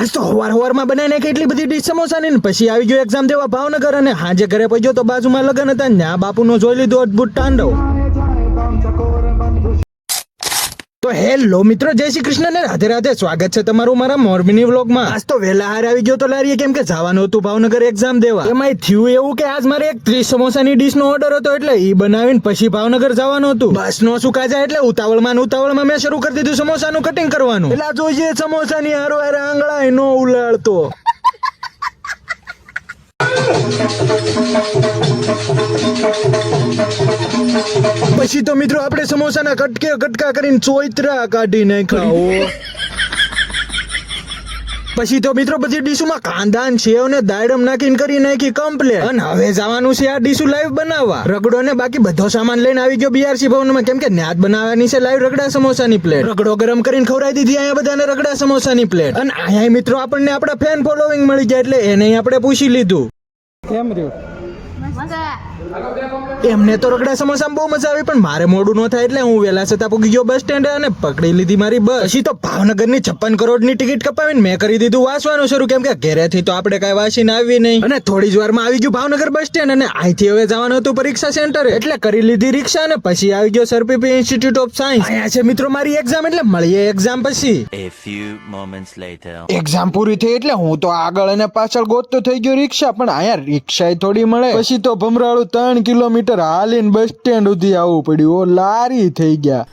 આજ તો હવાર બનાવીને એટલી બધી ડીશ સમોસાની ને પછી આવી ગયો એક્ઝામ દેવા ભાવનગર અને હાજે ઘરે પહોંચ્યો તો બાજુમાં લગન હતા ને આ બાપુનો જોઈ લીધો અદભુત તાંડવ. તો હેલો મિત્રો, જય શ્રી કૃષ્ણ ને રાધે રાધે. સ્વાગત છે તમારું મારા મોરબીની વ્લોગમાં. આજ તો વહેલા હાર આવી ગયો તો લારીએ, કેમ કે જવાનું હતું ભાવનગર એક્ઝામ દેવા. એમાં થયું એવું કે આજ મારે એક 30 સમોસાની ડીશ નો ઓર્ડર હતો, એટલે ઈ બનાવીને પછી ભાવનગર જવાનું હતું. બસ નો સુકા જાય એટલે ઉતાવળમાં મેં શરૂ કરી દીધું સમોસાનું કટિંગ કરવાનું. એટલે જોઈએ સમોસાની હારો હારે આંગળા નો ઉલાળતો. પછી તો મિત્રો આપણે સમોસાના કટકા કરીને ચોઈતરા કાઢી નાખ્યા. પછી તો મિત્રો બધી ડીશુમાં કાંદા ને સેવ ને દાડમ નાખીને કરી નાખી કમ્પ્લીટ. અને હવે જવાનું છે આ ડીશુ લાઈવ બનાવવા. રગડો ને બાકી બધો સામાન લઈને આવી ગયો બીઆરસી ભવનમાં, કેમ કે ન્યાજ બનાવવાની છે લાઈવ રગડા સમોસાની પ્લેટ. રગડો ગરમ કરીને ખવડાવી દીધી અહીંયા બધાને રગડા સમોસાની પ્લેટ. અને અહીંયા મિત્રો આપણને આપણા ફેન ફોલોવિંગ મળી ગયા, એટલે એને આપણે પૂછી લીધું કેમ રહ્યું. એમને તો રગડા સમોસા બહુ મજા આવી, પણ મારે મોડું ન થાય એટલે હું વેલા છતાં પૂગી ગયો બસ સ્ટેન્ડ અને પકડી લીધી મારી બસ. પછી તો ભાવનગરની 56 કરોડની ટિકિટ કપાવીને મેં કરી દીધું વાંચવાનું શરૂ, કેમ કે ઘરેથી તો આપણે કઈ વાંચીને આવી નહીં. અને થોડી જ વારમાં આવી ગયું ભાવનગર બસ સ્ટેન્ડ અને અહીંથી હવે જવાનું હતું પરીક્ષા સેન્ટર, એટલે કરી લીધી રિક્ષા અને પછી આવી ગયો સરપીપી ઇન્સ્ટિટ્યૂટ ઓફ સાયન્સ. અહીંયા છે મિત્રો મારી એક્ઝામ, એટલે મળીએ એક્ઝામ પછી. એક્ઝામ પૂરી થઈ એટલે હું તો આગળ અને પાછળ ગોતતો થઈ ગયો રિક્ષા, પણ અહીંયા રિક્ષા થોડી મળે. પછી તો ભમરાળું 3 કિલોમીટર હાલીને બસ સ્ટેન્ડ સુધી આવવું પડ્યું. લારી થઈ ગયા.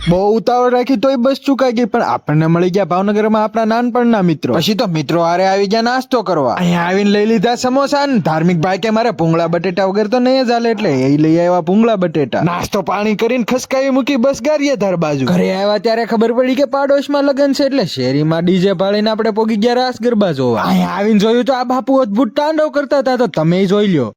બહુ ઉતાવળ રાખી તોય બસ ચુકાઈ ગઈ, પણ આપણને મળી ગયા ભાવનગરમાં આપણા નાનપણના મિત્રો. પછી તો મિત્રો હારે આવી ગયા નાસ્તો કરવા. અહીંયા આવીને લઈ લીધા સમોસા. ધાર્મિક ભાઈ કે મારે ભૂંગળા બટેટા વગર તો નહીં ચાલે, એટલે એ લઈ આવ્યા ભૂંગળા બટેટા. નાસ્તો પાણી કરીને ખસકાવી મૂકી બસ ગારિયાધાર બાજુ. ઘરે આવ્યા ત્યારે ખબર પડી કે પાડોશમાં લગન છે, એટલે શેરીમાં ડીજે પાડીને આપણે પોગી ગયા રાસ ગરબા જોવા. અહીંયા આવીને જોયું તો આ બાપુ અદભુત તાંડવ કરતા હતા, તો તમે જોઈ લ્યો.